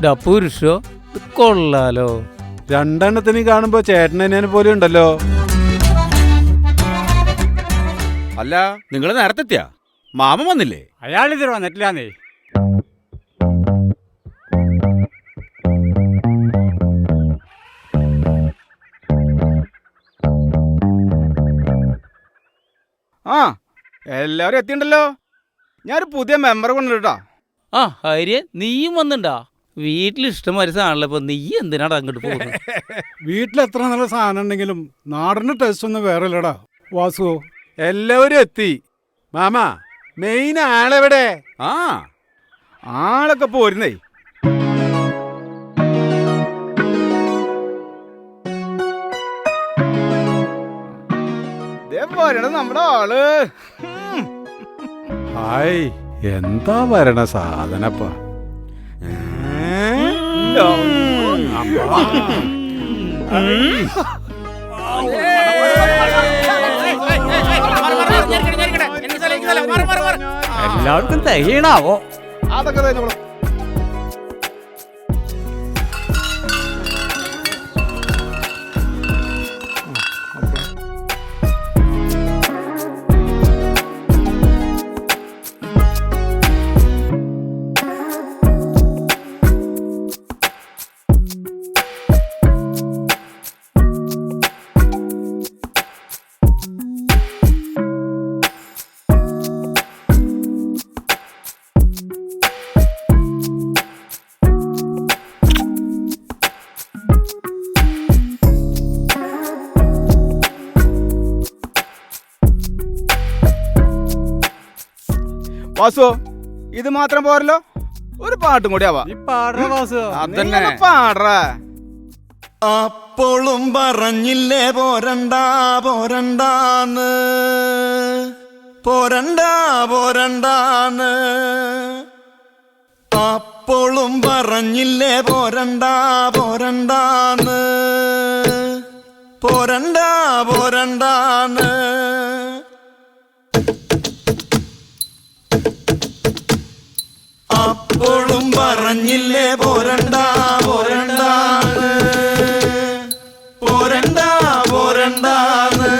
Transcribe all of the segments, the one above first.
എന്റെ പുരുഷോ കൊള്ളാലോ. രണ്ടെണ്ണത്തിന് കാണുമ്പോ ചേട്ടനെ പോലെ ഉണ്ടല്ലോ. അല്ല, നിങ്ങൾ നേരത്തെ എത്തിയാ? മാമൻ വന്നില്ലേ? അയാളിതിൽ വന്നിട്ടില്ലാന്നേ. ആ, എല്ലാവരും എത്തിണ്ടല്ലോ. ഞാനൊരു പുതിയ മെമ്പറെ കൊണ്ടുവരട്ടാ. ആ ഹരിയെ, നീയും വന്നിണ്ടാ? വീട്ടിൽ ഇഷ്ടംമാതിരി സാധനമല്ല. ഇപ്പൊ നീ എന്തിനാണ് അങ്ങോട്ട് പോകുന്നത്? വീട്ടിലെത്ര നല്ല സാധനം ഉണ്ടെങ്കിലും നാടിന്റെ ടേസ്റ്റ് ഒന്നും വേറെ ഇല്ലടാ വാസു. എല്ലാവരും എത്തി. മാമ, മെയിൻ ആളെവിടെ? ആ, ആളൊക്കെ പോരുന്നേ. പോരണ നമ്മുടെ ആള്. ഹായ്, എന്താ വരണ സാധനപ്പാ. എല്ലാവർക്കും തികയണാവോ? അതൊക്കെ തന്നെ. വാസു, ഇത് മാത്രം പോരല്ലോ, ഒരു പാട്ടും കൂടി ആവാ. അതന്നെ പാടറ. അപ്പോളും പറഞ്ഞില്ലേ പോരണ്ട പോരണ്ടാന്ന്, പോരണ്ട പോരണ്ടാന്ന്. അപ്പോളും പറഞ്ഞില്ലേ പോരണ്ട പോരണ്ടാന്ന്, പോരണ്ട പോരണ്ടാന്ന്. അപ്പോഴും പറഞ്ഞില്ലേ പോരണ്ട പോരണ്ടാന്ന്, പോരണ്ട പോരണ്ടാന്ന്.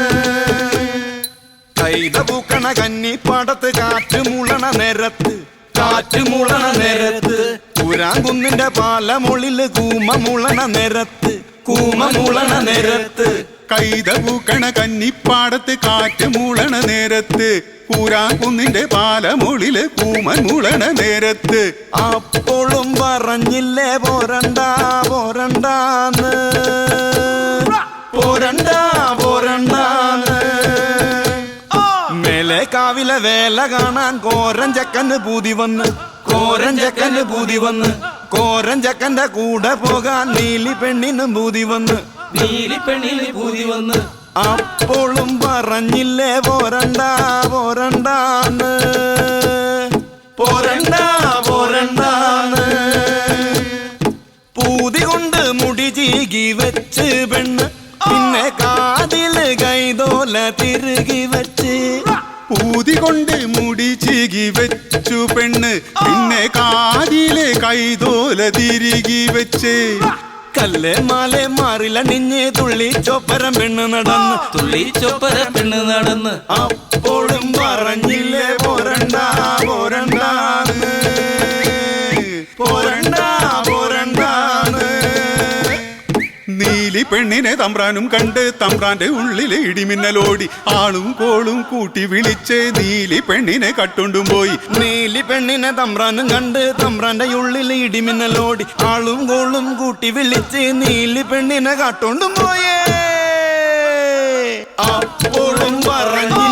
കൈത പൂക്കണ കന്നിപ്പാടത്ത് കാറ്റ് മുളണ നേരത്ത്, കാറ്റ് മുളണ നേരത്ത്. പുരാങ്കുന്നിന്റെ പാലമൊളില് കൂമ മുളണ നേരത്ത്, കൂമ മുളണ നേരത്ത്. കൈത പൂക്കണ കന്നിപ്പാടത്ത് കാറ്റ് മൂളണ നേരത്ത്, കൂരാങ്കുന്നിന്റെ പാലമൊളില് കൂമൻ മൂളണ നേരത്ത്. അപ്പോഴും പറഞ്ഞില്ലേ പോരണ്ട പോരണ്ടാന്ന്, പോരണ്ട പോരണ്ടാന്ന്. മേലെ കാവിലെ വേല കാണാൻ കോരൻ ചക്കന് പൂതി വന്ന്, കോരൻ ചക്കന് പൂതി വന്ന്. കോരൻ ചക്കന്റെ കൂടെ പോകാൻ നീലി പെണ്ണിനും പൂതി വന്ന്, നീലി പെണ്ണിന് പൂതി വന്ന്. അപ്പോഴും പറഞ്ഞില്ലേ പോരണ്ട പോരണ്ടാന്ന്, പോരണ്ട പോരണ്ടാന്ന്. പൂതി കൊണ്ട് മുടി ചീകി വെച്ച് പെണ്ണ്, പിന്നെ കാതില് കൈതോല തിരുകി വെച്ച്. പൂതി കൊണ്ട് മുടി ചീകി വെച്ചു പെണ്ണ്, പിന്നെ കാതിലെ കൈതോല തിരികി വെച്ച്. കല്ലേ മാലെ മാറിലണിഞ്ഞ് തുള്ളി ചൊപ്പരം പെണ്ണ് നടന്ന്, തുള്ളി ചൊപ്പരം പെണ്ണ് നടന്ന്. അപ്പോഴും പറഞ്ഞില്ലേ പോരണ്ട പോരണ്ടാന്ന്, പോരണ്ട പോരണ്ടാന്ന്. നീലി പെണ്ണിനെ തമ്പ്രാനും കണ്ട് തമ്പ്രാന്റെ ഉള്ളിലെ ഇടിമിന്നലോടി. ആളും കോളും കൂട്ടി വിളിച്ച് നീലി പെണ്ണിനെ കട്ടുണ്ടും പോയി. നീലി പെണ്ണിനെ തമ്പ്രാനും കണ്ട് തമ്പ്രാന്റെ ഉള്ളിൽ ഇടിമിന്നലോടി. ആളും കോളും കൂട്ടി വിളിച്ച് നീലി പെണ്ണിനെ കട്ടുണ്ടും പോയേ. അപ്പോഴും പറഞ്ഞു